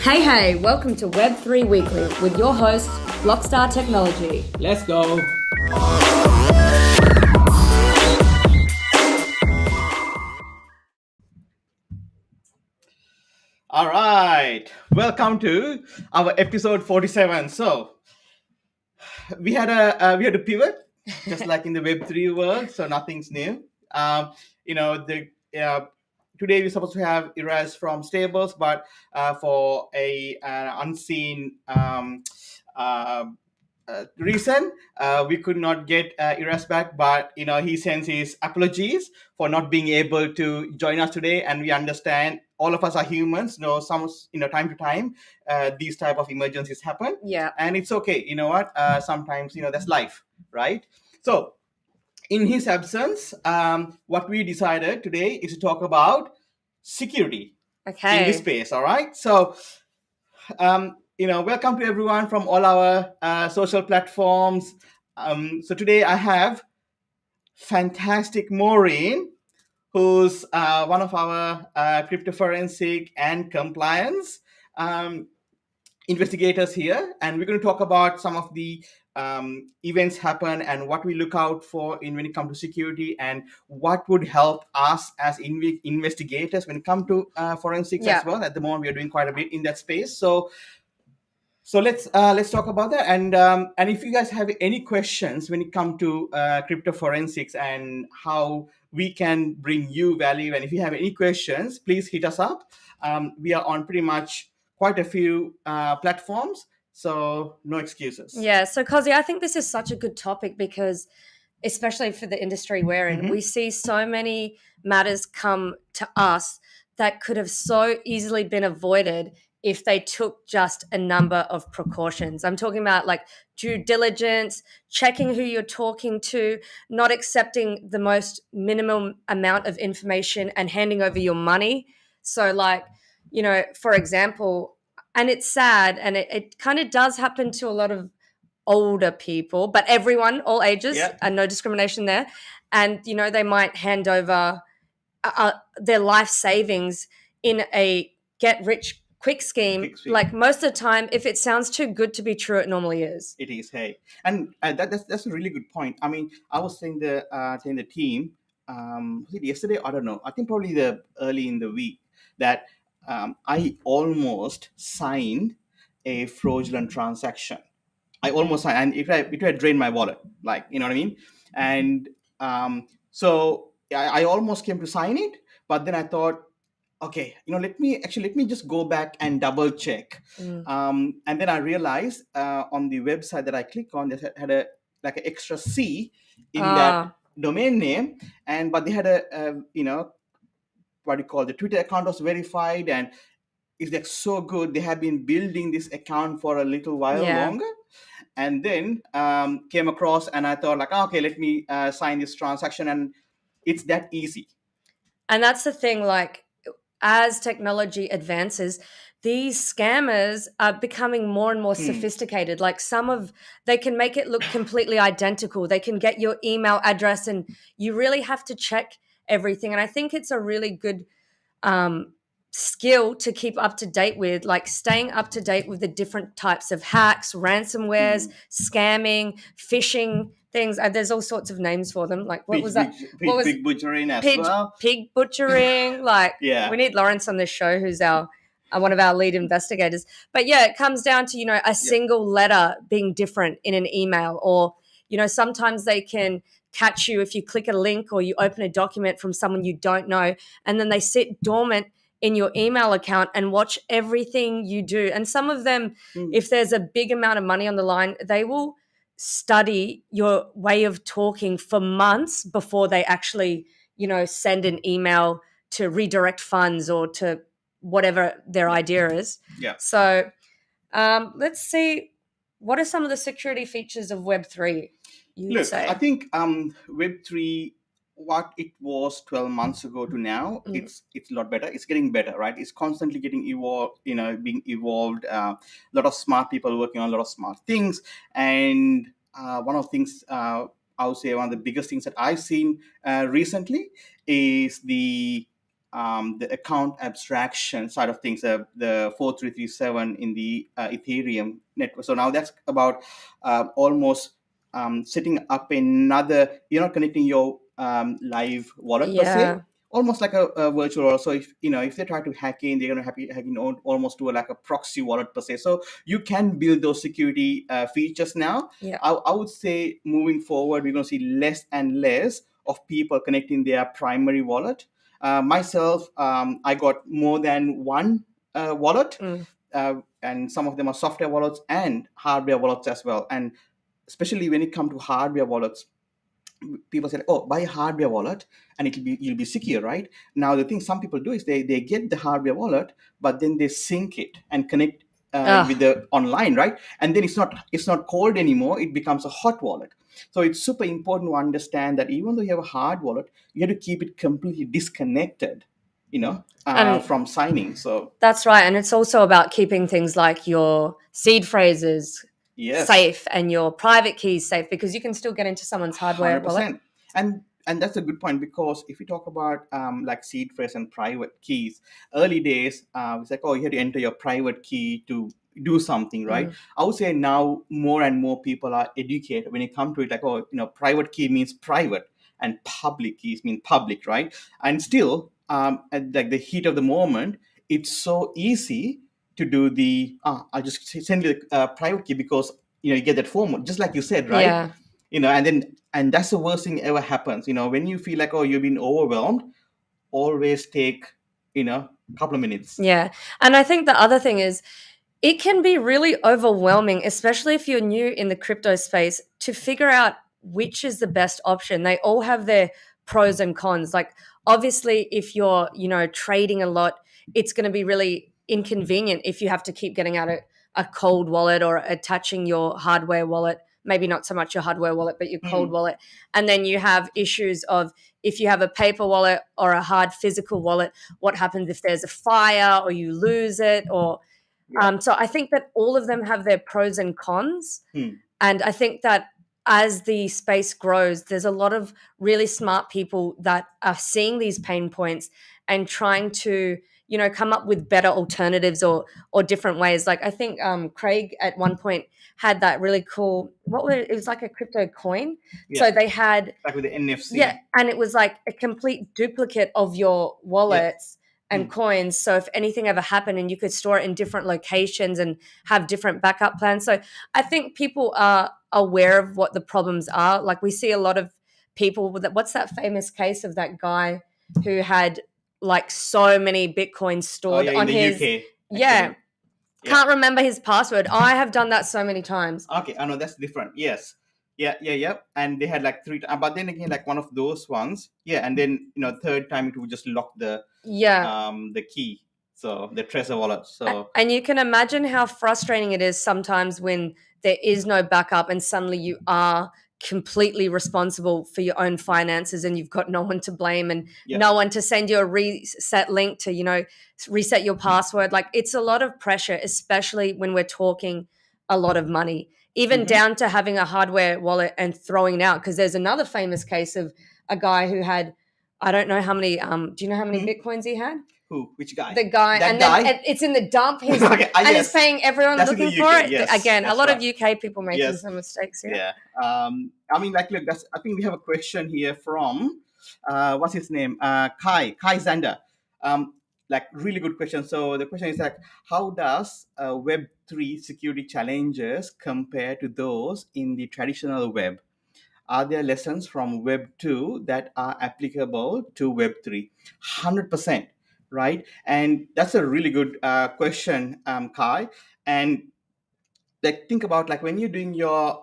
Hey, welcome to Web3 Weekly with your host, Blockstar Technology. Let's go. All right. Welcome to our episode 47. So we had a pivot, just like in the Web3 world. So nothing's new. Um, the today we're supposed to have Iraz from Stables, but for an unseen uh, reason, we could not get Iraz back. But he sends his apologies for not being able to join us today, and we understand. All of us are humans. Some time to time, these type of emergencies happen. Yeah. And it's okay. You know what? Sometimes that's life, right? So in his absence, what we decided today is to talk about security in this space. All right. So, welcome to everyone from all our social platforms. So today I have fantastic Maureen, who's one of our crypto forensic and compliance investigators here, and we're going to talk about some of the events happen and what we look out for when it comes to security, and what would help us as investigators when it comes to forensics as well. At the moment, we are doing quite a bit in that space. So let's talk about that, and if you guys have any questions when it comes to crypto forensics and how we can bring you value, and if you have any questions, please hit us up. We are on pretty much quite a few platforms, so no excuses. Yeah, so Kazi, I think this is such a good topic because, especially for the industry we're in, we see so many matters come to us that could have so easily been avoided if they took just a number of precautions. I'm talking about like due diligence, checking who you're talking to, not accepting the most minimum amount of information and handing over your money. So for example, and it's sad and it kind of does happen to a lot of older people, but everyone, all ages, and no discrimination there. And, they might hand over their life savings in a get rich quick scheme. Like most of the time, if it sounds too good to be true, it normally is. It is, hey, and that's a really good point. I mean, I was saying the team, was it yesterday? I don't know. I think probably the early in the week that I almost signed a fraudulent transaction. I almost signed, and it had drained my wallet, like, you know what I mean. And so I almost came to sign it, but then I thought, okay, let me just go back and double check. And then I realized on the website that I click on, they had an extra C in that domain name, but they had what you call the Twitter account was verified, and it's like so good. They have been building this account for a little while longer, and then came across, and I thought like, okay, let me sign this transaction, and it's that easy. And that's the thing, like, as technology advances, these scammers are becoming more and more sophisticated. Like they can make it look completely identical. They can get your email address, and you really have to check everything. And I think it's a really good skill to keep up to date with, like staying up to date with the different types of hacks, ransomwares, scamming, phishing things. There's all sorts of names for them. Like what was that? Pig butchering as well. Pig butchering. Like we need Lawrence on this show, who's our one of our lead investigators. But yeah, it comes down to a single letter being different in an email, or sometimes they can catch you if you click a link or you open a document from someone you don't know, and then they sit dormant in your email account and watch everything you do. And some of them, if there's a big amount of money on the line, they will study your way of talking for months before they actually, send an email to redirect funds or to whatever their idea is. Yeah. So let's see, what are some of the security features of Web3? Look, I think Web3, what it was 12 months ago to now, it's a lot better. It's getting better, right? It's constantly getting evolved, being evolved. A lot of smart people working on a lot of smart things. And one of the things, I would say one of the biggest things that I've seen recently is the the account abstraction side of things, the 4337 in the Ethereum network. So now that's about almost setting up another, you're not connecting your live wallet per se, Yeah. almost like a virtual wallet. So if they try to hack in, they're going to hack in almost to like a proxy wallet per se. So you can build those security features now. Yeah. I would say moving forward, we're going to see less and less of people connecting their primary wallet. Myself, I got more than one wallet, Mm. and some of them are software wallets and hardware wallets as well. And especially when it comes to hardware wallets, people say, "Oh, buy a hardware wallet, and you'll be secure, right?" Now, the thing some people do is they get the hardware wallet, but then they sync it and connect with Ah. the online, right? And then it's not cold anymore; it becomes a hot wallet. So it's super important to understand that even though you have a hard wallet, you have to keep it completely disconnected, And from signing. So that's right. And it's also about keeping things like your seed phrases yes. safe and your private keys safe, because you can still get into someone's hardware wallet. 100%. And that's a good point, because if you talk about like seed phrase and private keys, early days, it's like, oh, you had to enter your private key to do something, right? Mm. I would say now more and more people are educated when it comes to it, like, oh, private key means private and public keys mean public, right? And still, at like the heat of the moment, it's so easy to do I'll just send you the private key, because you get that form, just like you said, right? Yeah. And that's the worst thing ever happens, when you feel like, oh, you've been overwhelmed. Always take a couple of minutes. Yeah. And I think the other thing is, it can be really overwhelming, especially if you're new in the crypto space, to figure out which is the best option. They all have their pros and cons. Like, obviously, if you're, trading a lot, it's going to be really inconvenient if you have to keep getting out a cold wallet or attaching your hardware wallet. Maybe not so much your hardware wallet, but your cold Hmm. wallet. And then you have issues of, if you have a paper wallet or a hard physical wallet, what happens if there's a fire or you lose it, or Yeah. so I think that all of them have their pros and cons. Hmm. And I think that as the space grows, there's a lot of really smart people that are seeing these pain points and trying to, come up with better alternatives or different ways. Like, I think Craig at one point had that really cool, it was like a crypto coin. Yeah. So they had, Like with the yeah, NFC. and it was like a complete duplicate of your Yeah. wallets Hmm. and coins. So if anything ever happened, and you could store it in different locations and have different backup plans. So I think people are aware of what the problems are. Like, we see a lot of people with that. What's that famous case of that guy who had like so many Bitcoins Oh stored yeah, in on the his, UK yeah, actually. Yeah. can't remember his password. I have done that so many times. Okay, I know that's different. Yes. Yeah, yeah, yeah. And they had like three, but then again, like one of those ones. Yeah, and then third time it would just lock Yeah. the key, so the Trezor wallet. So And you can imagine how frustrating it is sometimes when there is no backup and suddenly you are completely responsible for your own finances, and you've got no one to blame and yeah. no one to send you a reset link to, reset your password. Like, it's a lot of pressure, especially when we're talking a lot of money, even Mhm. down to having a hardware wallet and throwing it out. Because there's another famous case of a guy who had, I don't know how many, do you know how many Hmm. Bitcoins he had? Who? Which guy? The guy, That and then guy? it's in the dump. He's Okay. and he's Yes. paying everyone That's in the looking for UK. it. Yes, Again, a that's lot of right. UK people making Yes. some mistakes here. Yeah. I mean, like, look, I think we have a question here from, what's his name? Kai Zander. Like, really good question. So the question is like, how does Web3 security challenges compare to those in the traditional web? Are there lessons from Web 2 that are applicable to Web 3? 100%, right? And that's a really good question, Kai. And like, think about, like, when you're doing your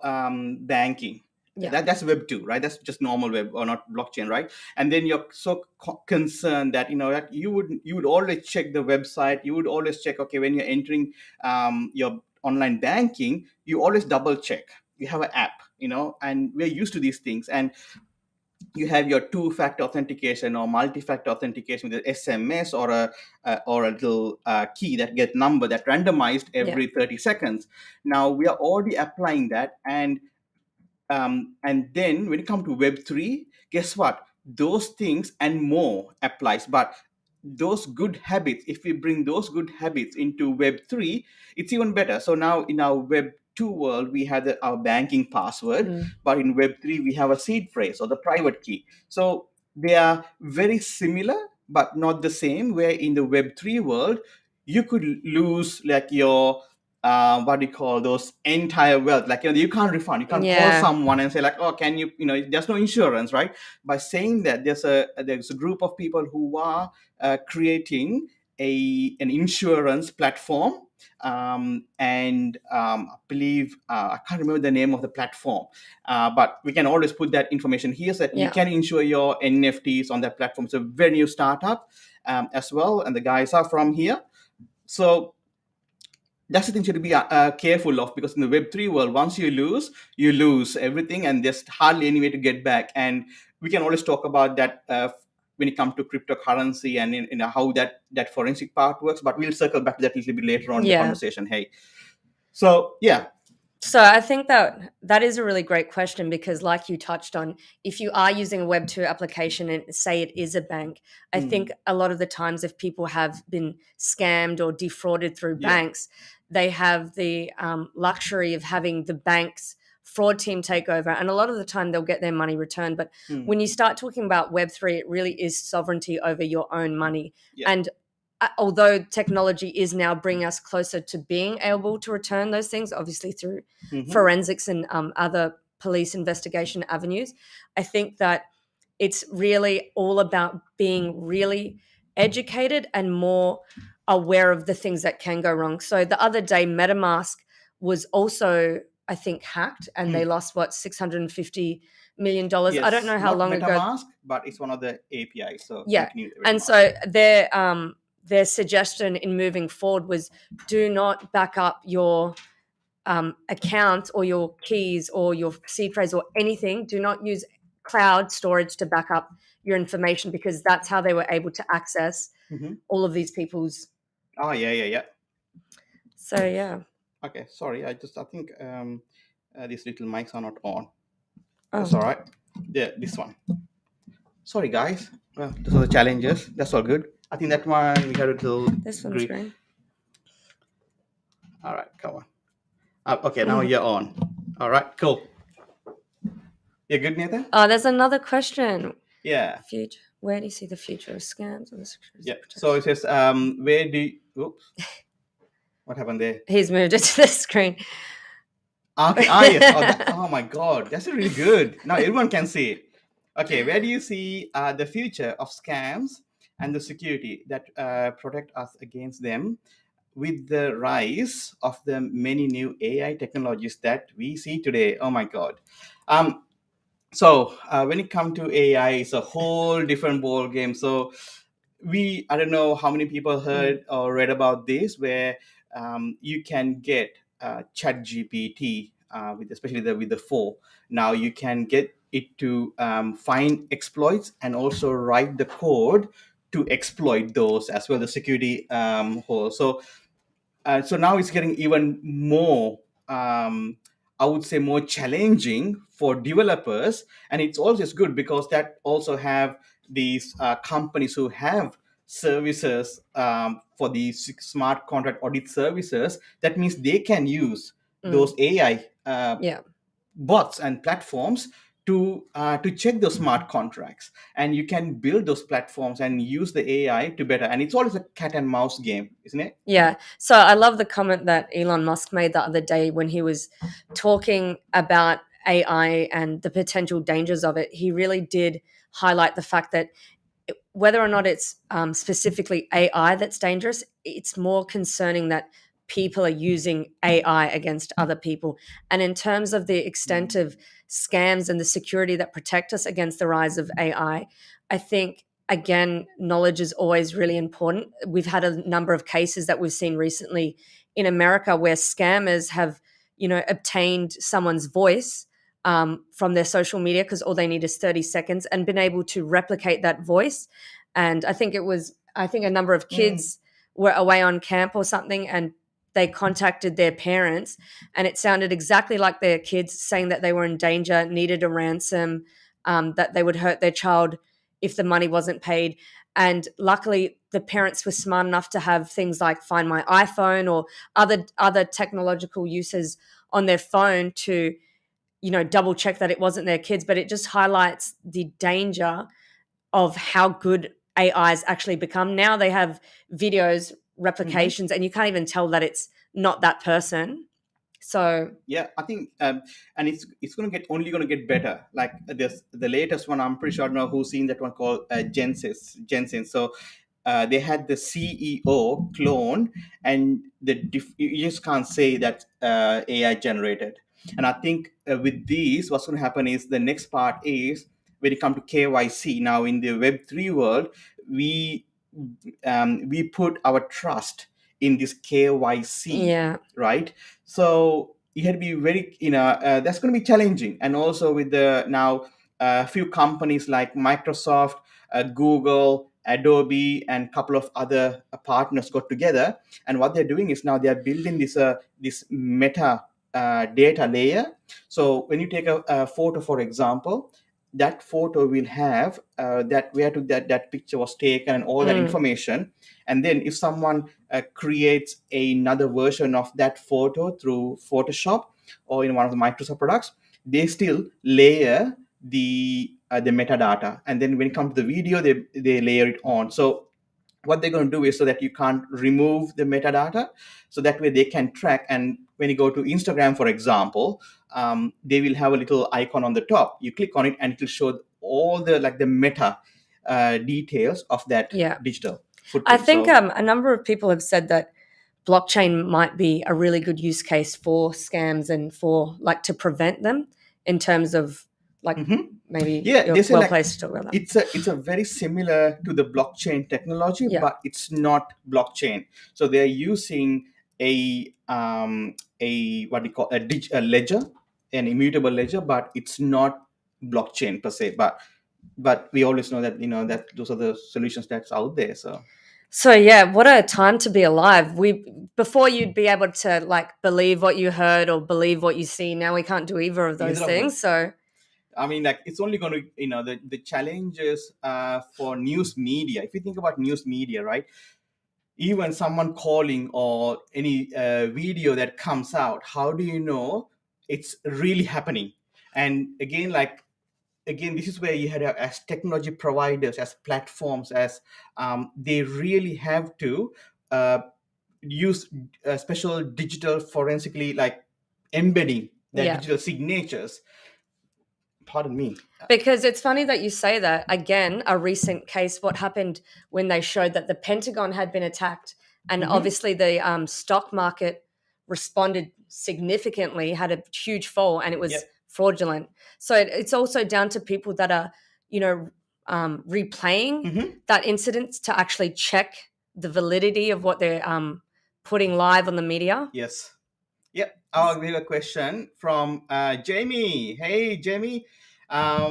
banking, Yeah. that's Web 2, right? That's just normal web, or not blockchain, right? And then you're so concerned that that you would always check the website. You would always check, okay, when you're entering your online banking, you always double check. You have an app, and we're used to these things. And you have your two-factor authentication or multi-factor authentication with an SMS or a little key that get number that randomized Yeah. every 30 seconds. Now we are already applying that, and then when it comes to Web 3, guess what? Those things and more applies. But those good habits, if we bring those good habits into Web3, it's even better. So now in our Web2 world, we have our banking password, but in Web3, we have a seed phrase or the private key. So they are very similar, but not the same. Where in the Web3 world, you could lose like your what do you call those entire wealth, like you can't refund, you can't call Yeah. someone and say like, oh, can you, there's no insurance, right? By saying that, there's a group of people who are creating an insurance platform, and I believe I can't remember the name of the platform, but we can always put that information here so that you Yeah. can insure your NFTs on that platform. It's a very new startup as well, and the guys are from here. So that's the thing to be careful of, because in the Web3 world, once you lose everything, and there's hardly any way to get back. And we can always talk about that when it comes to cryptocurrency and in how that forensic part works. But we'll circle back to that a little bit later on in the Yeah. conversation. Hey, so yeah. So I think that is a really great question, because like you touched on, if you are using a Web2 application and say it is a bank, I think a lot of the times if people have been scammed or defrauded through Yeah. banks, they have the luxury of having the bank's fraud team take over, and a lot of the time they'll get their money returned. But when you start talking about Web3, it really is sovereignty over your own money. Yeah. And although technology is now bringing us closer to being able to return those things, obviously through forensics and other police investigation avenues, I think that it's really all about being really educated and more aware of the things that can go wrong. So the other day, MetaMask was also, I think, hacked, and they lost $650 million. Yes, I don't know how not long ago. MetaMask, but it's one of the APIs. So Yeah, continue with and MetaMask. so their suggestion in moving forward was, do not back up your account or your keys or your seed phrase or anything. Do not use cloud storage to back up your information, because that's how they were able to access all of these people's. Oh yeah. So yeah. Okay, sorry. I think these little mics are not on. Oh. That's all right. Yeah, this one. Sorry, guys. Well, those are the challenges. That's all good. I think that one we had a little. This one's green. All right, come on. Okay, now you're on. All right, cool. You're good, Nathan? Oh, there's another question. Yeah. Future. Where do you see the future of scams and the security? Yeah. So it says, where do you... Oops. What happened there? He's moved it to the screen. Okay. Yes. Oh my God. That's really good. Now everyone can see it. Okay. Where do you see the future of scams and the security that protect us against them with the rise of the many new AI technologies that we see today? Oh my God. So when it comes to AI, it's a whole different ball game. So I don't know how many people heard or read about this, where you can get chat GPT especially with the 4. Now you can get it to find exploits and also write the code to exploit those as well, the security holes. So now it's getting even more, I would say, more challenging for developers. And it's always good because that also have these companies who have services for these smart contract audit services. That means they can use those AI bots and platforms to check those smart contracts, and you can build those platforms and use the AI to better. And it's always a cat and mouse game, isn't it? Yeah. So I love the comment that Elon Musk made the other day when he was talking about AI and the potential dangers of it. He really did highlight the fact that whether or not it's specifically AI that's dangerous, it's more concerning that people are using AI against other people. And in terms of the extent of scams and the security that protect us against the rise of AI, I think, again, knowledge is always really important. We've had a number of cases that we've seen recently in America where scammers have, obtained someone's voice from their social media, because all they need is 30 seconds, and been able to replicate that voice. And I think a number of kids were away on camp or something, and they contacted their parents, and it sounded exactly like their kids saying that they were in danger, needed a ransom, that they would hurt their child if the money wasn't paid. And luckily, the parents were smart enough to have things like Find My iPhone or other technological uses on their phone to, double check that it wasn't their kids. But it just highlights the danger of how good AIs actually become. Now they have videos, Mhm. replications, and you can't even tell that it's not that person. So Yeah, I think, and it's going to get only going to get better. Like this, the latest one, I'm pretty sure I don't know who's seen that one called Jensen. So they had the CEO clone, and you just can't say that AI generated. And I think with these, what's going to happen is the next part is when it comes to KYC. Now in the Web3 world, we we put our trust in this KYC, yeah, right? So you had to be very, that's going to be challenging. And also with the now a few companies like Microsoft, Google, Adobe, and a couple of other partners got together, and what they're doing is now they are building this meta data layer. So when you take a photo, for example, that photo will have that where to that picture was taken and all that information. And then if someone creates another version of that photo through Photoshop or in one of the Microsoft products, they still layer the metadata, and then when it comes to the video, they layer it on. So what they're going to do is so that you can't remove the metadata, so that way they can track. And when you go to Instagram, for example, they will have a little icon on the top. You click on it and it will show all the like the meta details of that yeah. digital I footprint. think So a number of people have said that blockchain might be a really good use case for scams and for like to prevent them in terms of like mhm. maybe Yeah, you're they say well like placed to talk about that. it's a very similar to the blockchain technology, Yeah. but it's not blockchain. So they're using a what do you call a ledger, an immutable ledger, but it's not blockchain per se. But we always know that that those are the solutions that's out there. So So yeah, what a time to be alive. We before you'd be able to like believe what you heard or believe what you see. Now we can't do either of those either of them. things. So I mean, like it's only going to, the challenges for news media. If you think about news media, right? Even someone calling or any video that comes out, how do you know it's really happening? And again, this is where you had as technology providers, as platforms, as they really have to uh, use special digital forensically, like embedding their yeah. digital signatures. Pardon me. Because it's funny that you say that. Again, a recent case, what happened when they showed that the Pentagon had been attacked, and Hmm. obviously the stock market responded significantly, had a huge fall, and it was Yep. fraudulent. So it's also down to people that are, you know, replaying Hmm. that incident to actually check the validity of what they're putting live on the media. Yes. Yep. We have a question from Jamie. Hey, Jamie. A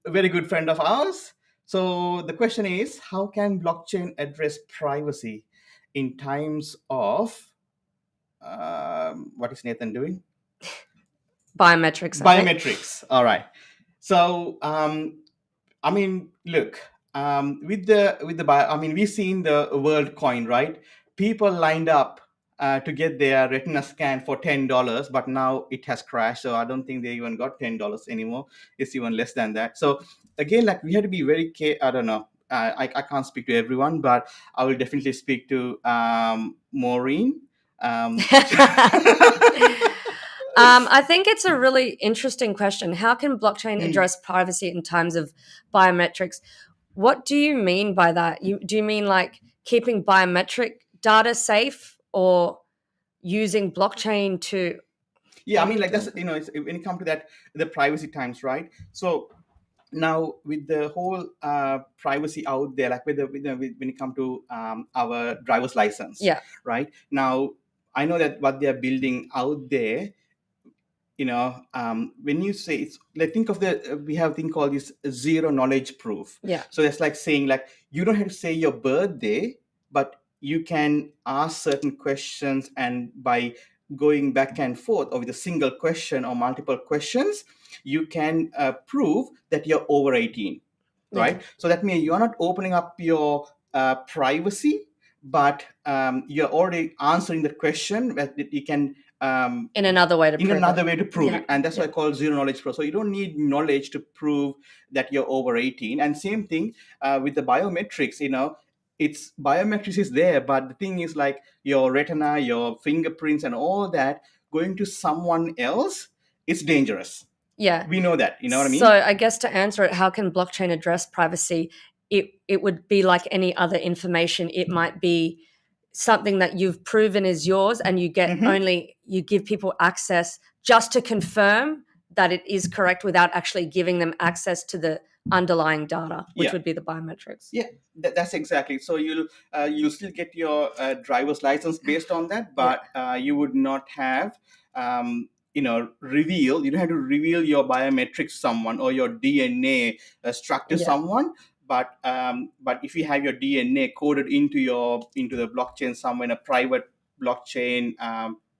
very good friend of ours. So the question is, how can blockchain address privacy in times of what is Nathan doing? Biometrics, I think. Biometrics. All right. So I mean, look, with the bio, I mean, we've seen the world coin, right? People lined up to get their retina scan for $10, but now it has crashed. So I don't think they even got $10 anymore. It's even less than that. So again, like we had to be very I don't know. I can't speak to everyone, but I will definitely speak to Maureen. I think it's a really interesting question. How can blockchain Hmm. address privacy in times of biometrics? What do you mean by that? Do you mean like keeping biometric data safe or using blockchain to Yeah, what I are mean, you like that's doing? when it comes to that, the privacy times, right? So now with the whole privacy out there, like when it comes to our driver's license, Yeah, right? Now I know that what they are building out there, when you say it's like, think of the we have a thing called this zero knowledge proof. yeah. So that's like saying, like, you don't have to say your birthday, but you can ask certain questions, and by going back and forth or with a single question or multiple questions, you can prove that you're over 18. right? So that means you're not opening up your privacy, but you're already answering the question that you can in another way to in prove another it. way to prove Yeah. it, and that's why I Yeah. call zero knowledge pro. So you don't need knowledge to prove that you're over 18. And same thing with the biometrics. It's biometrics is there, but the thing is, like, your retina, your fingerprints, and all that going to someone else, it's dangerous. Yeah. We know that. You know what I So mean? I guess to answer it, how can blockchain address privacy? It would be like any other information. It might be something that you've proven is yours, and Mm-hmm. you give people access just to confirm that it is correct without actually giving them access to the underlying data, which Yeah. would be the biometrics. Yeah, that's exactly. So you'll still get your driver's license based on that, Yeah. but you would not have reveal. You don't have to reveal your biometrics to someone or your DNA structure to Yeah. someone. But if you have your DNA coded into the blockchain somewhere in a private blockchain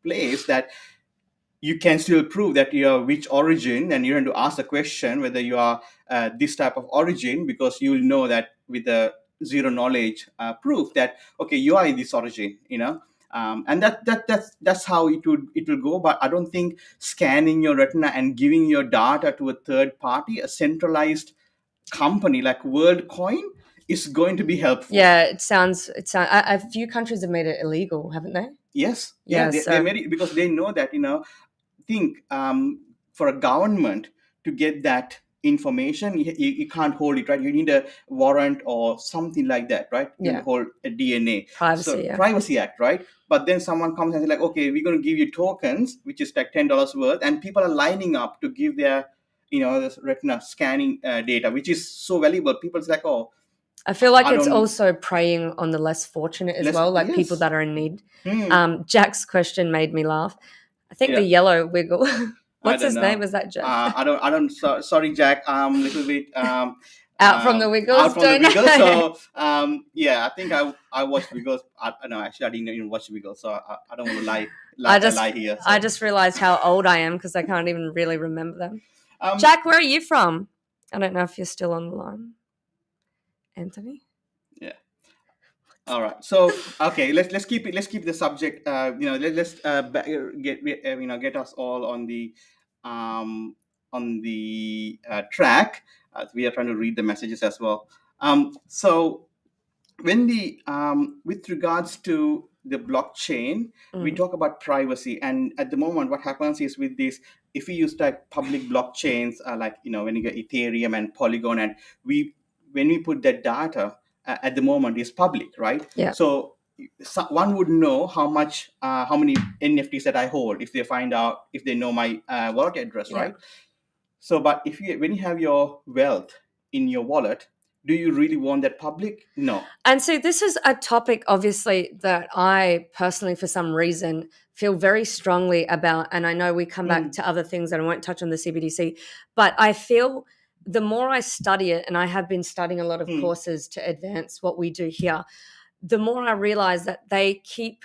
place, that you can still prove that you are which origin, and you have to ask the question whether you are this type of origin, because you will know that with the zero knowledge proof that okay, you are in this origin. And that's how it will go. But I don't think scanning your retina and giving your data to a third party, a centralized company like WorldCoin, is going to be helpful. Yeah, it sounds a few countries have made it illegal, haven't they? Yes, yeah, Yeah, they so made it because they know that think for a government to get that information, you can't hold it, right? You need a warrant or something like that, right? You need yeah, to hold a DNA. So privacy, yeah. Privacy Act, right? But then someone comes and says like, okay, we're going to give you tokens, which is like $10 worth, and people are lining up to give their this retina scanning data, which is so valuable. People's like, oh, I feel like I it's don't. also preying on the less fortunate as Let's well, like people Yes. that are in need. Hmm. Jack's question made me laugh. I think the Yeah. yellow wiggle. I What's don't his name? know. Is that Jack? Sorry, Jack. Little bit Out from the out wiggles, from the don't Wiggle. know. So yeah, I think I watched Wiggles. No, actually, I didn't even watch Wiggles. So I don't want to I just lie here. I So just realized how old I am because I can't even really remember them. um Jack, where are you from? I don't know if you're still on the line. Anthony? yeah. All right. So okay, let's keep the subject. Let's get us all um on the track. We are trying to read the messages as well. So when the with regards to the blockchain, we Mm, talk about privacy, and at the moment what happens is with this, if we use like public blockchains, like when you get Ethereum and Polygon, and we when we put that data at the moment is public, right? yeah, So one would know how many NFTs that I hold if they find out, if they know my wallet address, yeah. right? So, but if you when you have your wealth in your wallet, do you really want that public? No. And so this is a topic, obviously, that I personally, for some reason, feel very strongly about. And I know we come back Mm, to other things and I won't touch on the CBDC, but I feel the more I study it, and I have been studying a lot of mm, courses to advance what we do here, the more I realize that they keep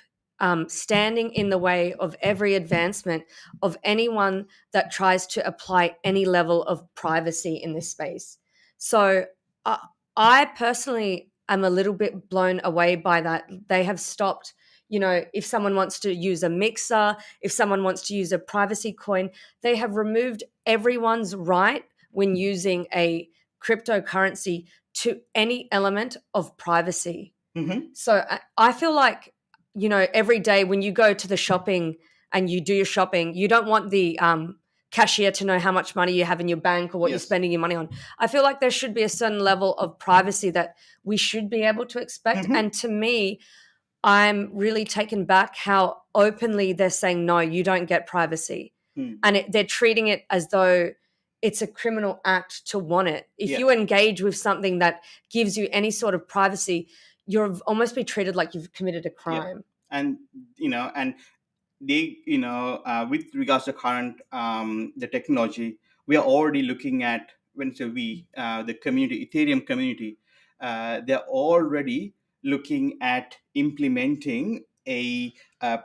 standing in the way of every advancement of anyone that tries to apply any level of privacy in this space. So uh, I personally am a little bit blown away by that. They have stopped, if someone wants to use a mixer, if someone wants to use a privacy coin, they have removed everyone's right when using a cryptocurrency to any element of privacy. mm-hmm. So I feel like, every day when you go to the shopping and you do your shopping, you don't want the cashier to know how much money you have in your bank or what you're Yes. spending your money on. I feel like there should be a certain level of privacy that we should be able to expect. Mm-hmm. And to me, I'm really taken back how openly they're saying, no, you don't get privacy. Mm. And they're treating it as though it's a criminal act to want it. If Yeah. you engage with something that gives you any sort of privacy, you're almost be treated like you've committed a Yeah. crime. And and they with regards to current the technology, we are already looking at, when so we the community, Ethereum community, they're already looking at implementing a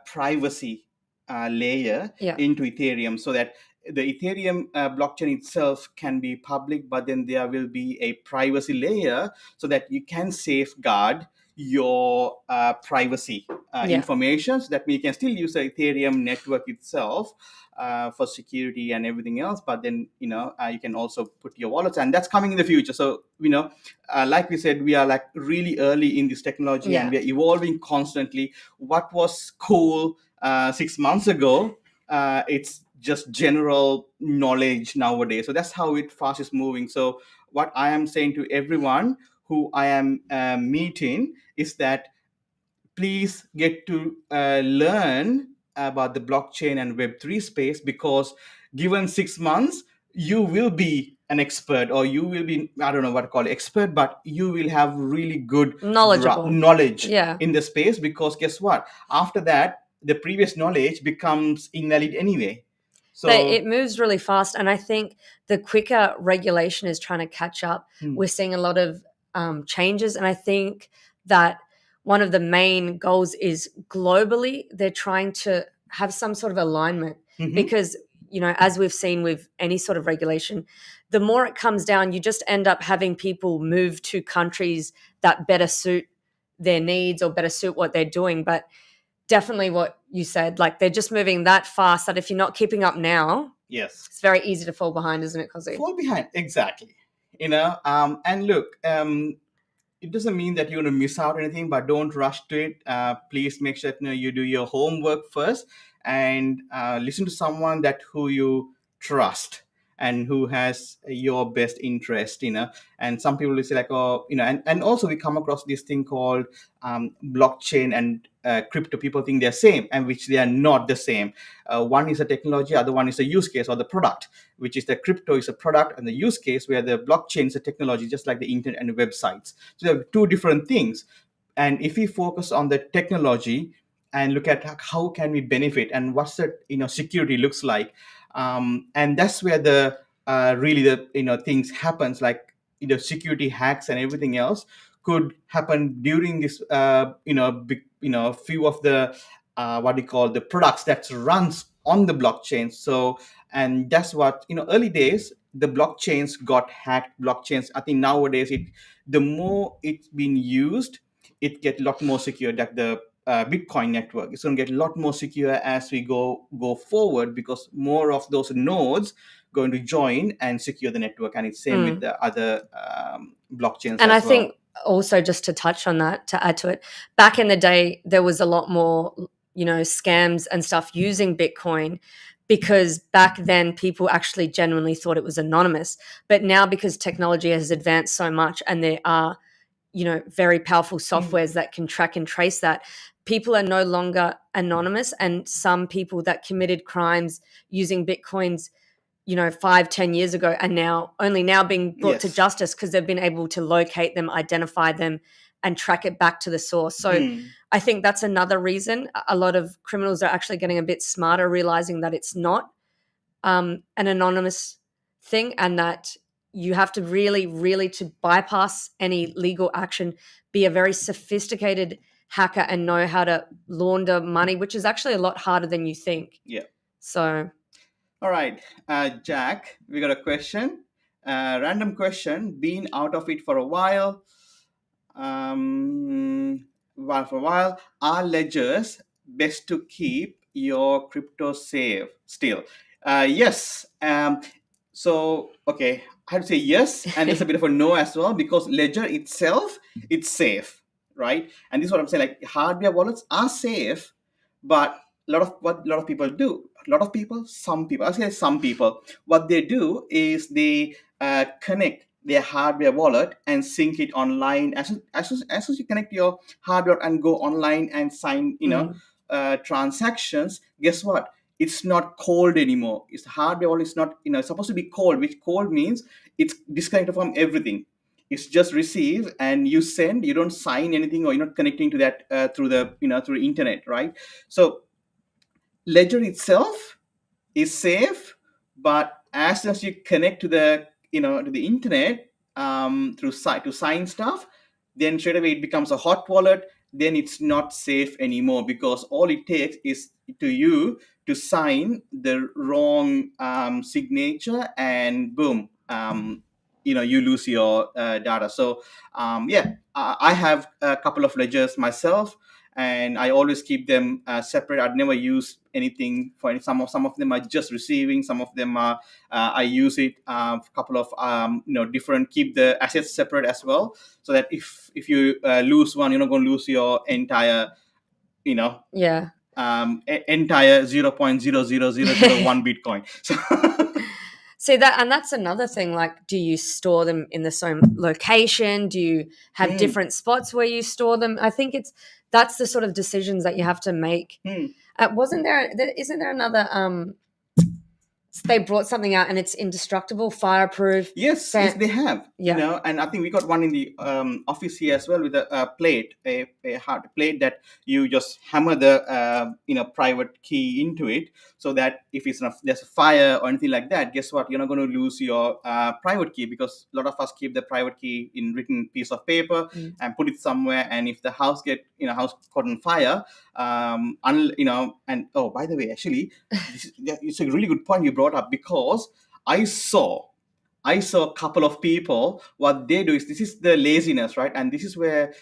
privacy layer Yeah. into Ethereum, so that the Ethereum blockchain itself can be public, but then there will be a privacy layer so that you can safeguard your privacy Yeah. information. So that we can still use the Ethereum network itself for security and everything else, but then you can also put your wallets, and that's coming in the future. So like we said, we are like really early in this technology, and Yeah. we are evolving constantly. What was cool 6 months ago, it's just general knowledge nowadays. So that's how it fast is moving. So what I am saying to everyone who I am meeting is that please get to learn about the blockchain and Web3 space, because given 6 months, you will be an expert, or you will be, I don't know what to call it, expert, but you will have really good Knowledgeable. knowledge Yeah. in the space, because guess what? After that, the previous knowledge becomes invalid anyway. So, It moves really fast, and I think the quicker regulation is trying to catch up, we're seeing a lot of changes, and I think that one of the main goals is globally they're trying to have some sort of alignment, because as we've seen with any sort of regulation, the more it comes down, you just end up having people move to countries that better suit their needs or better suit what they're doing. But definitely what you said, like they're just moving that fast that if you're not keeping up now, yes, it's very easy to fall behind, isn't it, Kazi? fall behind, exactly. And look, it doesn't mean that you're going to miss out anything, but don't rush to it. Please make sure you do your homework first, and listen to someone that who you trust and who has your best interest. And some people will say like, oh, and also we come across this thing called blockchain and crypto. People think they're same, and which they are not the same. One is a technology, other one is a use case or the product, which is the crypto is a product, and the use case where the blockchain is a technology, just like the internet and the websites. So they have two different things. And if we focus on the technology and look at how can we benefit and what's the security looks like, and that's where the really the things happens, like security hacks and everything else could happen during this big few of the what do you call the products that runs on the blockchain. So, and that's what early days the blockchains got hacked. Blockchains, I think nowadays the more it's been used, it get a lot more secure. That the Bitcoin network is going to get a lot more secure as we go forward, because more of those nodes going to join and secure the network. And it's same with the other blockchains And I as well. think also, just to touch on that, to add to it, back in the day, there was a lot more, scams and stuff using Bitcoin, because back then people actually genuinely thought it was anonymous. But now, because technology has advanced so much and there are, very powerful softwares that can track and trace that, people are no longer anonymous. And some people that committed crimes using Bitcoins 5-10 years ago are only now being brought to Yes. justice, because they've been able to locate them, identify them, and track it back to the source. So I think that's another reason a lot of criminals are actually getting a bit smarter, realizing that it's not an anonymous thing, and that you have to really, really, to bypass any legal action, be a very sophisticated hacker and know how to launder money, which is actually a lot harder than you think. Yeah. So All right, Jack, we got a question. Random question. Been out of it for a while. For a while, are ledgers best to keep your crypto safe still? Yes. So okay, I have to say yes, and there's a bit of a no as well, because ledger itself it's safe, right? And this is what I'm saying. Like hardware wallets are safe, but what a lot of people do, a lot of people, some people, I say some people, what they do is they connect their hardware wallet and sync it online. As soon as you connect your hardware and go online and sign transactions, guess what, it's not cold anymore. It's hardware wallet is not it's supposed to be cold, which cold means it's disconnected from everything. It's just receive and you send, you don't sign anything, or you're not connecting to that through the through the internet, right? So ledger itself is safe, but as soon as you connect to the to the internet through site to sign stuff, then straight away it becomes a hot wallet, then it's not safe anymore, because all it takes is to you to sign the wrong signature, and boom, you lose your data. So yeah, I have a couple of ledgers myself, and I always keep them separate. I'd never use anything for any. Some of them are just receiving. Some of them are I use it a couple of different. Keep the assets separate as well, so that if you lose one, you're not going to lose your entire you know Yeah. entire 0.00001 Bitcoin. So See that, and that's another thing. Like, do you store them in the same location? Do you have hmm, different spots where you store them? I think that's the sort of decisions that you have to make. hmm. Wasn't there? Isn't there another? They brought something out, and it's indestructible, fireproof. Yes, they have. Yeah. And I think we got one in the office here as well, with a plate, a hard plate that you just hammer the private key into it, so that if there's a fire or anything like that, guess what? You're not going to lose your private key, because a lot of us keep the private key in written piece of paper Mm. and put it somewhere. And if the house caught on fire, and oh, by the way, actually, it's a really good point you brought up, because I saw a couple of people. What they do is, this is the laziness, right? And this is where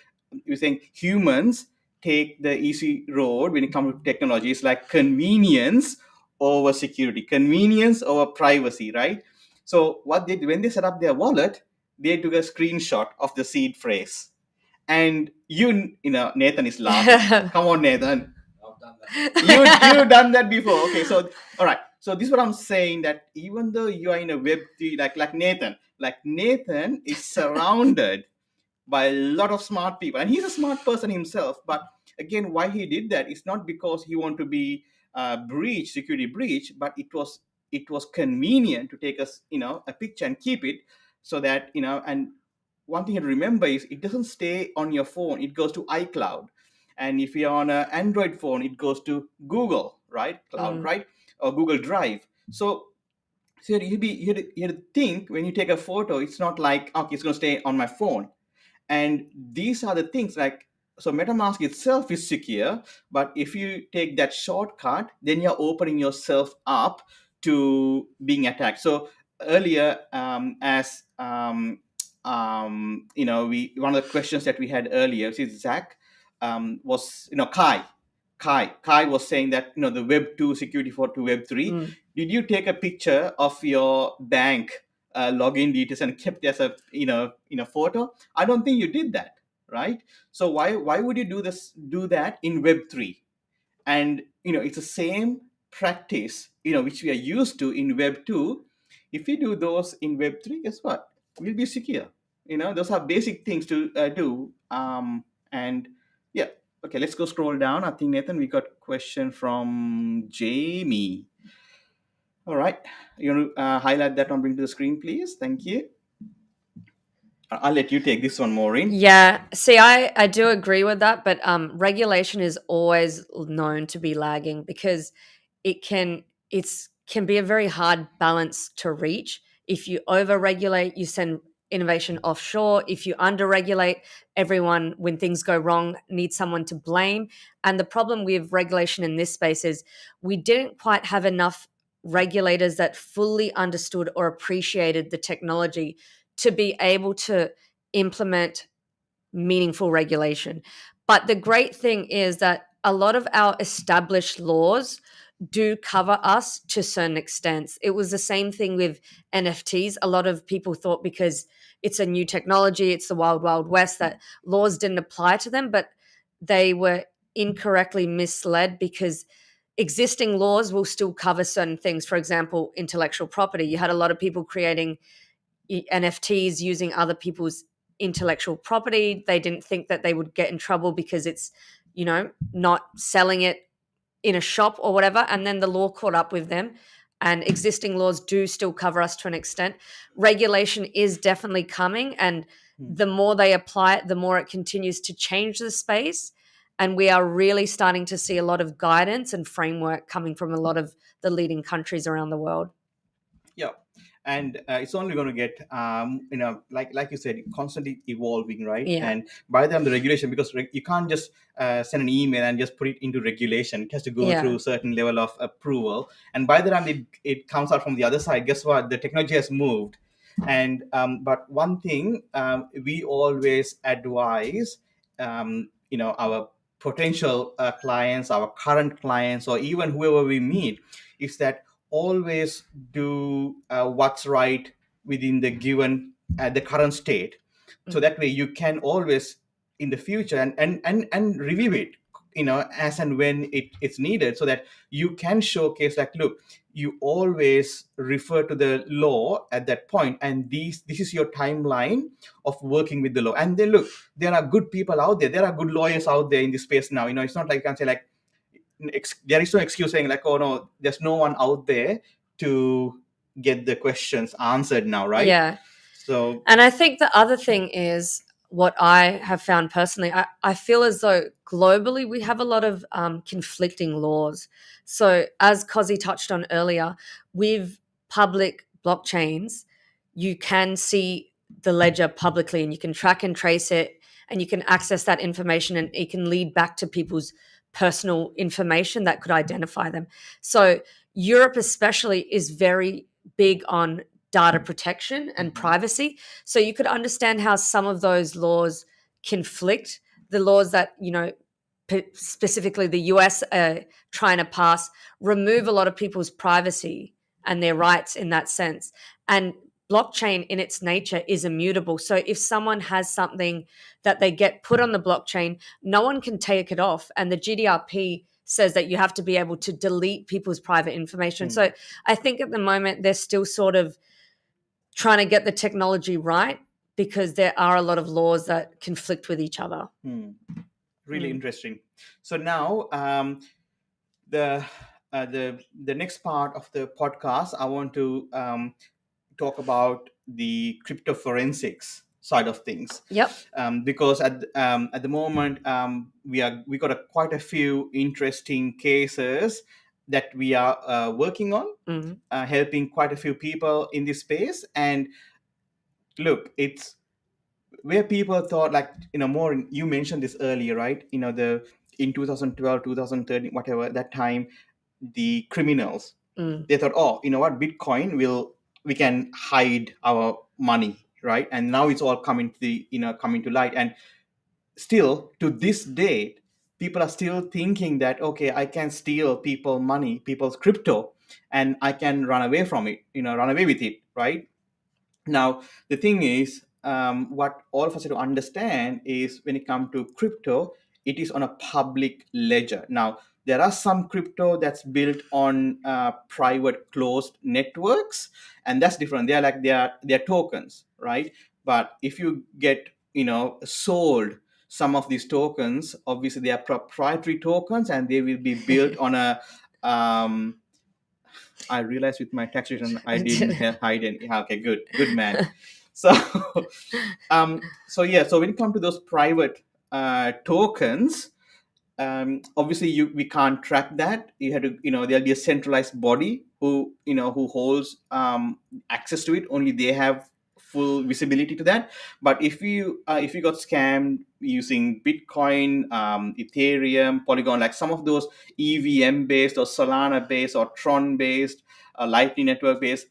you're saying humans take the easy road when it comes to technology. It's like convenience over security, convenience over privacy, right? So what they do, when they set up their wallet, they took a screenshot of the seed phrase. And Nathan is laughing. Come on, Nathan. You've done that before. Okay, so all right. So this is what I'm saying, that even though you are in a Web3, like Nathan is surrounded by a lot of smart people, and he's a smart person himself. But again, why he did that is not because he wanted to be security breach, but it was convenient to take a picture and keep it, so that and one thing to remember is, it doesn't stay on your phone, it goes to iCloud. And if you're on an Android phone, it goes to Google, right? Cloud, Mm. right? Or Google Drive. So you had to think, when you take a photo, it's not like, okay, it's going to stay on my phone. And these are the things, like, so MetaMask itself is secure, but if you take that shortcut, then you're opening yourself up to being attacked. So earlier, as we one of the questions that we had earlier, which is Zach, was Kai was saying that the Web 2 security to Web 3. Mm. Did you take a picture of your bank login details and kept as a in a photo? I don't think you did that, right? So why would you do that in Web 3? And it's the same practice which we are used to in Web 2. If we do those in Web 3, guess what? We'll be secure. Those are basic things to do. And yeah, okay, let's go scroll down. I think, Nathan, we got a question from Jamie. All right, you want to highlight that and bring to the screen, please? Thank you. I'll let you take this one, Maureen. Yeah. See, I do agree with that, but regulation is always known to be lagging, because it can be a very hard balance to reach. If you over-regulate, you send innovation offshore. If you under-regulate, everyone, when things go wrong, needs someone to blame. And the problem with regulation in this space is, we didn't quite have enough regulators that fully understood or appreciated the technology to be able to implement meaningful regulation. But the great thing is that a lot of our established laws do cover us to certain extents. It was the same thing with NFTs. A lot of people thought, because it's a new technology, it's the wild, wild west, that laws didn't apply to them, but they were incorrectly misled, because existing laws will still cover certain things. For example, intellectual property. You had a lot of people creating NFTs using other people's intellectual property. They didn't think that they would get in trouble because it's, not selling it in a shop or whatever. And then the law caught up with them. And existing laws do still cover us to an extent. Regulation is definitely coming. And the more they apply it, the more it continues to change the space. And we are really starting to see a lot of guidance and framework coming from a lot of the leading countries around the world. Yeah, and it's only going to get like you said, constantly evolving, right? Yeah. And by the time the regulation, because you can't just send an email and just put it into regulation. It has to go Yeah. through a certain level of approval, and by the time it comes out from the other side, guess what? The technology has moved. And but one thing we always advise, our potential clients, our current clients, or even whoever we meet, is that always do what's right within the given the current state, so that way you can always in the future and review it, as and when it's needed, so that you can showcase like, look, you always refer to the law at that point, and this is your timeline of working with the law. And then look, there are good people out there, there are good lawyers out there in this space now. It's not like you can say like, there is no excuse saying like, oh no, there's no one out there to get the questions answered now, right? Yeah. So And I think the other thing is what I have found personally, I feel as though globally we have a lot of conflicting laws. So, as Cozy touched on earlier, with public blockchains, you can see the ledger publicly and you can track and trace it and you can access that information and it can lead back to people's personal information that could identify them. So, Europe, especially, is very big on data protection and privacy. So you could understand how some of those laws conflict. The laws that, specifically the US are trying to pass remove a lot of people's privacy and their rights in that sense. And blockchain in its nature is immutable. So if someone has something that they get put on the blockchain, no one can take it off. And the GDRP says that you have to be able to delete people's private information. So I think at the moment they're still sort of trying to get the technology right because there are a lot of laws that conflict with each other. really interesting. So now the the next part of the podcast, I want to talk about the crypto forensics side of things. Yep. Because at the moment we got quite a few interesting cases that we are working on, helping quite a few people in this space. And look, it's where people thought like, more, you mentioned this earlier, right? The in 2012, 2013, whatever that time, the criminals, they thought, oh, you know what, Bitcoin we can hide our money, right? And now it's all coming to light. And still to this date, people are still thinking that, okay, I can steal people's crypto, and I can run away from it, run away with it, right? Now, the thing is, what all of us have to understand is when it comes to crypto, it is on a public ledger. Now, there are some crypto that's built on private closed networks, and that's different. They're tokens, right? But if you get sold some of these tokens, obviously they are proprietary tokens, and they will be built on a I realized with my tax return I didn't hide any. Okay, good man. So, so yeah. So when it comes to those private tokens, obviously we can't track that. You have to, there'll be a centralized body who holds access to it. Only they have full visibility to that. But if you got scammed using Bitcoin, Ethereum, Polygon, like some of those EVM based or Solana based or Tron based, Lightning Network based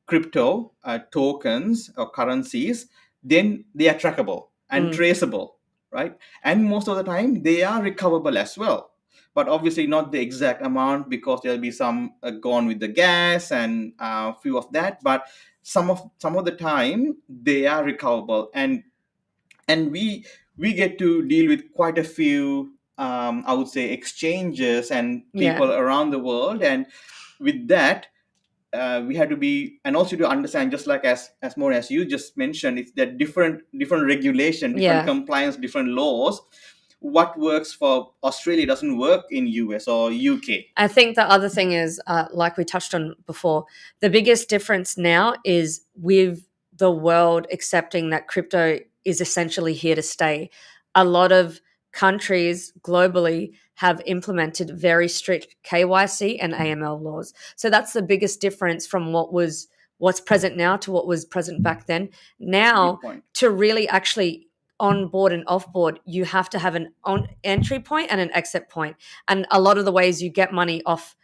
crypto tokens or currencies, then they are trackable and traceable, right? And most of the time they are recoverable as well, but obviously not the exact amount, because there'll be some gone with the gas and a few of that. But some of the time they are recoverable, and we get to deal with quite a few, I would say, exchanges and people around the world. And with that, we had to be, and also to understand, just like as more as you just mentioned, it's that different regulation, different compliance, different laws. What works for Australia doesn't work in US or UK. I think the other thing is, like we touched on before, the biggest difference now is with the world accepting that crypto is essentially here to stay. A lot of countries globally have implemented very strict KYC and AML laws. So that's the biggest difference from what's present now to what was present back then. Now, to really actually on board and off board, you have to have an on entry point and an exit point. And a lot of the ways you get money off,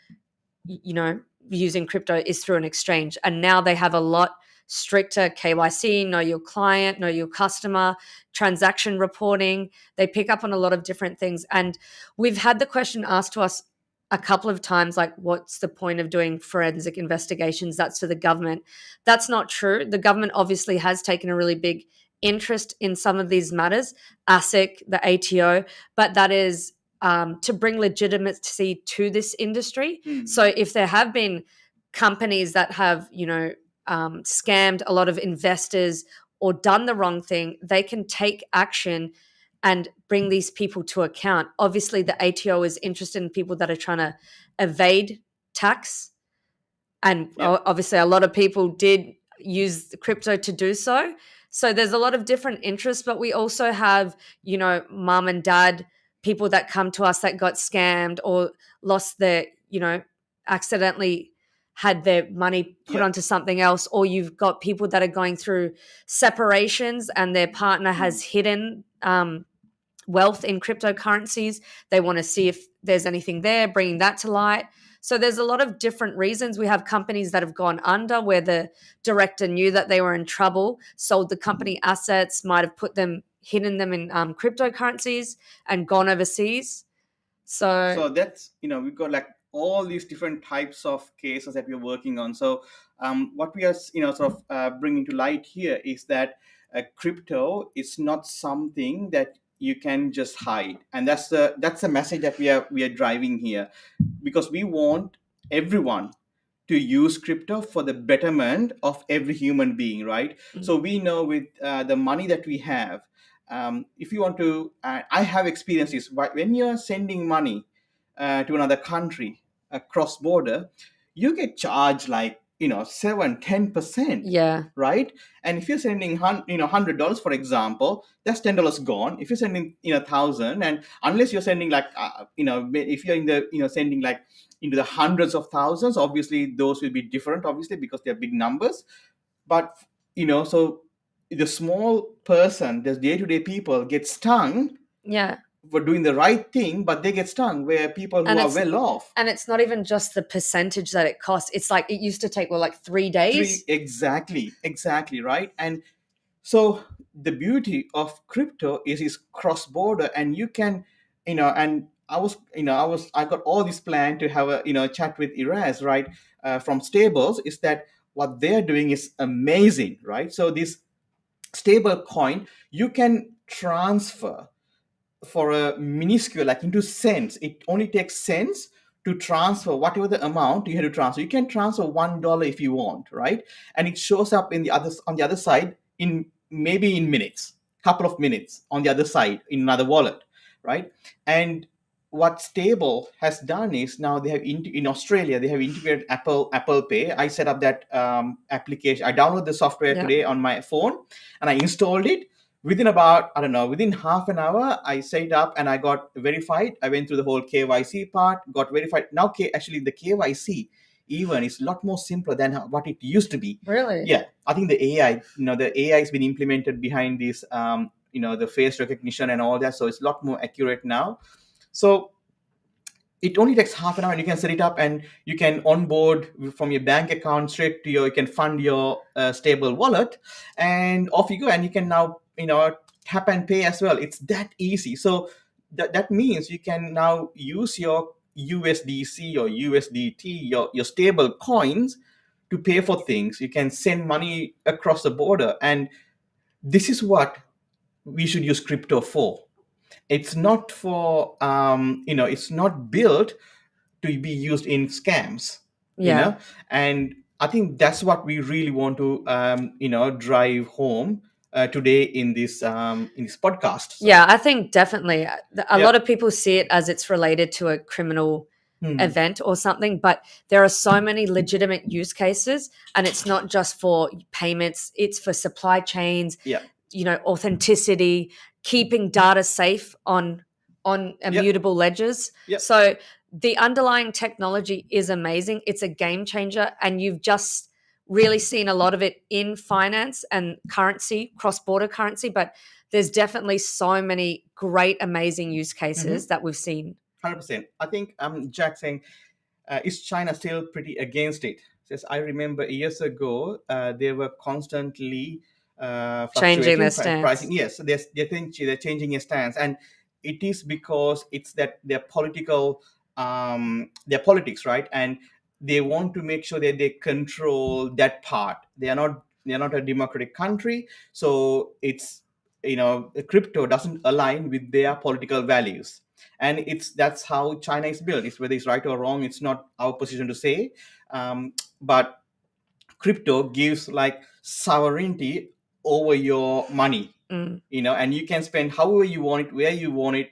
using crypto is through an exchange. And now they have a lot stricter KYC, know your client, know your customer, transaction reporting. They pick up on a lot of different things. And we've had the question asked to us a couple of times, like, what's the point of doing forensic investigations? That's for the government. That's not true. The government obviously has taken a really big interest in some of these matters, ASIC, the ATO, but that is to bring legitimacy to this industry. So if there have been companies that have, scammed a lot of investors or done the wrong thing, they can take action and bring these people to account. Obviously, the ATO is interested in people that are trying to evade tax. And obviously, a lot of people did use the crypto to do so. So there's a lot of different interests, but we also have, mom and dad, people that come to us that got scammed or lost their, accidentally had their money put onto something else, or you've got people that are going through separations and their partner has hidden wealth in cryptocurrencies. They want to see if there's anything there, bringing that to light. So there's a lot of different reasons. We have companies that have gone under where the director knew that they were in trouble, sold the company assets, might have hidden them in cryptocurrencies and gone overseas. So that's, we've got like all these different types of cases that we're working on. So what we are, sort of bringing to light here is that crypto is not something that you can just hide, and that's the message that we are driving here, because we want everyone to use crypto for the betterment of every human being, right? So we know with the money that we have, if you want to, I have experiences, but when you're sending money to another country across border, you get charged like 7-10%. Yeah. Right. And if you're sending $100, for example, that's $10 gone. If you're sending 1,000, and unless you're sending like if you're in the sending like into the hundreds of thousands, obviously those will be different, obviously, because they're big numbers. But so the small person, the day-to-day people get stung for doing the right thing, but they get stung where people who are well off. And it's not even just the percentage that it costs. It's like it used to take, 3 days? Exactly, right? And so the beauty of crypto is cross-border, and you can, and I got all this plan to have a chat with Iraz, right, from Stables, is that what they're doing is amazing, right? So this stable coin, you can transfer for a minuscule, like into cents. It only takes cents to transfer whatever the amount you have to transfer. You can transfer $1 if you want, right? And it shows up on the other side in maybe in minutes, couple of minutes on the other side in another wallet, right? And what Stable has done is now they have in Australia they have integrated Apple Pay. I set up that application. I downloaded the software today on my phone and I installed it. Within about, within half an hour, I set it up and I got verified. I went through the whole KYC part, got verified. Now, actually, the KYC even is a lot more simpler than what it used to be. Really? Yeah. I think the AI, the AI has been implemented behind this, the face recognition and all that. So it's a lot more accurate now. So it only takes half an hour and you can set it up and you can onboard from your bank account straight to you can fund your Stable wallet, and off you go. And you can now, tap and pay as well. It's that easy. So that means you can now use your USDC or USDT, your stable coins to pay for things. You can send money across the border. And this is what we should use crypto for. It's not for, it's not built to be used in scams, and I think that's what we really want to, drive home today in this podcast. So. Yeah, I think definitely a lot of people see it as it's related to a criminal event or something, but there are so many legitimate use cases, and it's not just for payments, it's for supply chains, authenticity, keeping data safe on on Yep. immutable ledgers. Yep. So the underlying technology is amazing. It's a game changer, and you've just really seen a lot of it in finance and currency, cross-border currency, but there's definitely so many great, amazing use cases that we've seen. 100%. I think Jack saying, is China still pretty against it? Says, I remember years ago, they were constantly Changing their fluctuating pricing. stance. Yes, they think they're changing their stance, and it is because it's that their politics, right? And they want to make sure that they control that part. They are not a democratic country, so it's crypto doesn't align with their political values, and that's how China is built. It's whether it's right or wrong, it's not our position to say, but crypto gives like sovereignty over your money, and you can spend however you want it, where you want it,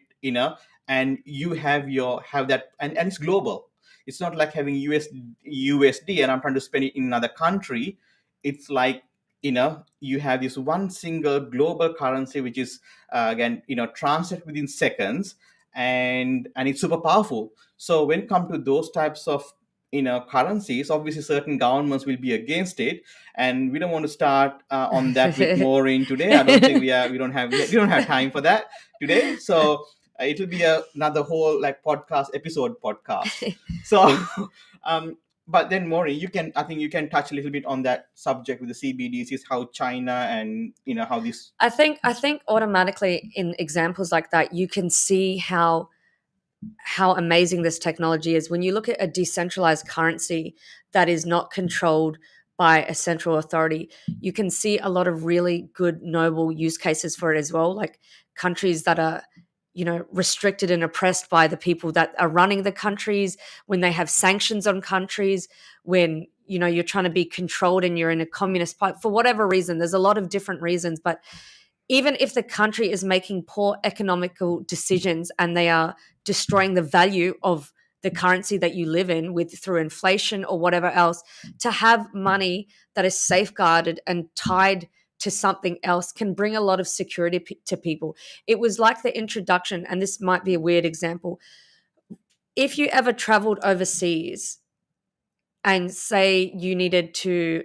and you have that, and it's global. It's not like having USD and I'm trying to spend it in another country. It's like, you have this one single global currency, which is again, transit within seconds, and it's super powerful. So when it comes to those types of currencies, obviously certain governments will be against it, and we don't want to start on that with Maureen today. I don't think we don't have time for that today. So it'll be another whole like podcast. So but then Maureen, I think you can touch a little bit on that subject with the CBDCs, how China and how this. I think automatically in examples like that, you can see how amazing this technology is. When you look at a decentralized currency that is not controlled by a central authority, you can see a lot of really good, noble use cases for it as well. Like countries that are, restricted and oppressed by the people that are running the countries, when they have sanctions on countries, when, you're trying to be controlled and you're in a communist part, for whatever reason. There's a lot of different reasons, but even if the country is making poor economical decisions and they are destroying the value of the currency that you live in with through inflation or whatever else, to have money that is safeguarded and tied to something else can bring a lot of security to people. It was like the introduction, and this might be a weird example. If you ever traveled overseas and say you needed to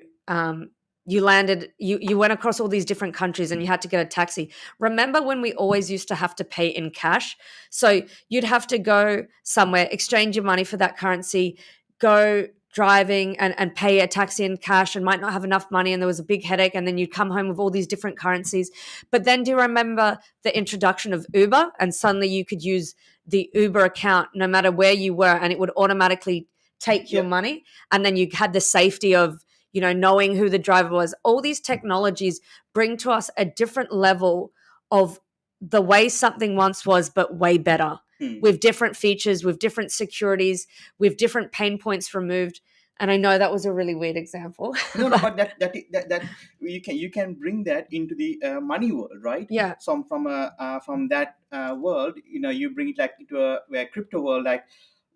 you went across all these different countries and you had to get a taxi. Remember when we always used to have to pay in cash? So you'd have to go somewhere, exchange your money for that currency, go driving and pay a taxi in cash, and might not have enough money, and there was a big headache, and then you'd come home with all these different currencies. But then do you remember the introduction of Uber, and suddenly you could use the Uber account no matter where you were, and it would automatically take your Yep. money, and then you had the safety of knowing who the driver was. All these technologies bring to us a different level of the way something once was, but way better, with different features, with different securities, with different pain points removed. And I know that was a really weird example. No, but that you can bring that into the money world, right? Yeah. So from that world, you bring it like into a crypto world. Like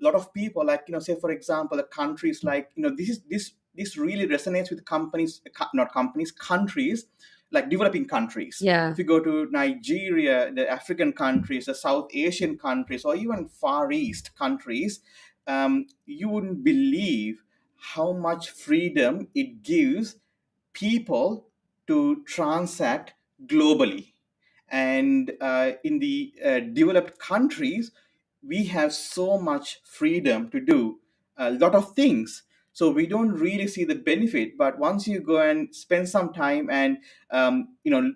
a lot of people, like say for example, the countries like this really resonates with not companies, countries, like developing countries. Yeah. If you go to Nigeria, the African countries, the South Asian countries, or even Far East countries, you wouldn't believe how much freedom it gives people to transact globally. And in the developed countries, we have so much freedom to do a lot of things. So we don't really see the benefit. But once you go and spend some time and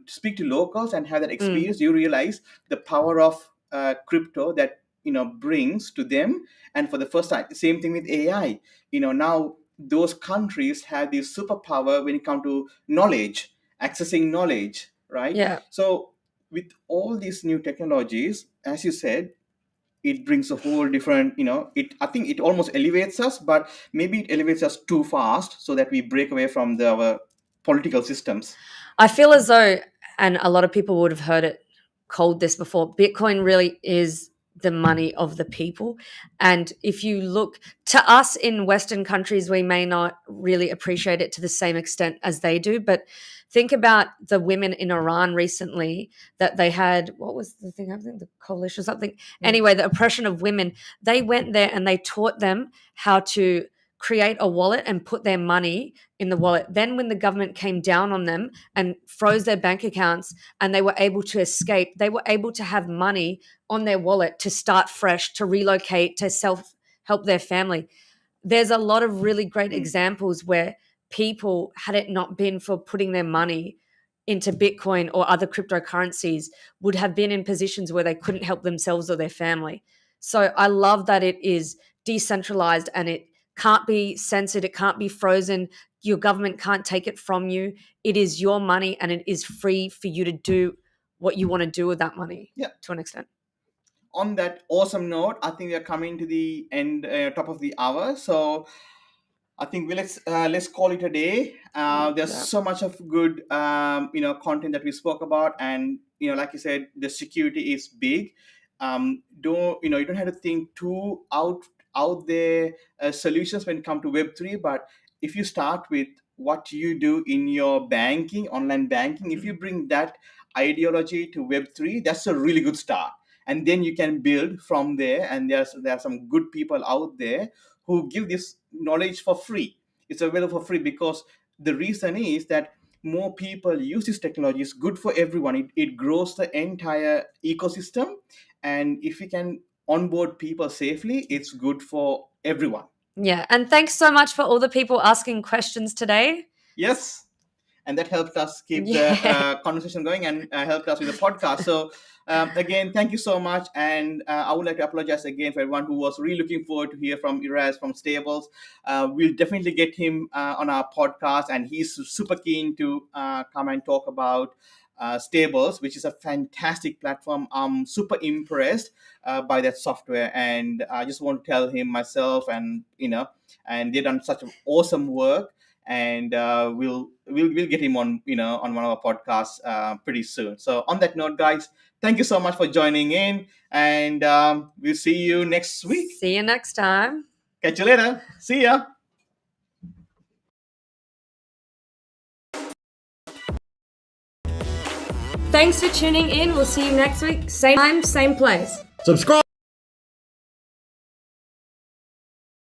speak to locals and have that experience, you realize the power of crypto that brings to them. And for the first time, same thing with AI. Now those countries have this superpower when it comes to knowledge, accessing knowledge, right? Yeah. So with all these new technologies, as you said, it brings a whole different, I think it almost elevates us, but maybe it elevates us too fast so that we break away from our political systems. I feel as though, and a lot of people would have heard it called this before, Bitcoin really is the money of the people. And if you look to us in Western countries, we may not really appreciate it to the same extent as they do. But think about the women in Iran recently that they had, what was the thing? I think the coalition or something. Anyway, the oppression of women. They went there and they taught them how to create a wallet and put their money in the wallet. Then when the government came down on them and froze their bank accounts and they were able to escape, they were able to have money on their wallet to start fresh, to relocate, to self help their family. There's a lot of really great examples where people, had it not been for putting their money into Bitcoin or other cryptocurrencies, would have been in positions where they couldn't help themselves or their family. So I love that it is decentralized and it can't be censored, it can't be frozen. Your government can't take it from you. It is your money and it is free for you to do what you want to do with that money to an extent. On that awesome note, I think we are coming to the end, top of the hour. So I think let's call it a day. There's so much of good content that we spoke about, and like you said, the security is big. You don't have to think too out there solutions when it comes to Web3, but if you start with what you do in your banking, online banking, if you bring that ideology to Web3, that's a really good start. And then you can build from there. And there are some good people out there who give this knowledge for free. It's available for free because the reason is that more people use this technology. It's good for everyone. It grows the entire ecosystem. And if we can onboard people safely, it's good for everyone. Yeah. And thanks so much for all the people asking questions today. Yes. And that helped us keep the conversation going and helped us with the podcast. So again, thank you so much. And I would like to apologize again for everyone who was really looking forward to hear from Iraz from Stables. We'll definitely get him on our podcast, and he's super keen to come and talk about Stables, which is a fantastic platform. I'm super impressed by that software, and I just want to tell him myself, and and they've done such awesome work. And we'll get him on on one of our podcasts pretty soon. So on that note, guys, thank you so much for joining in, and we'll see you next week. See you next time. Catch you later. See ya. Thanks for tuning in. We'll see you next week. Same time, same place. Subscribe.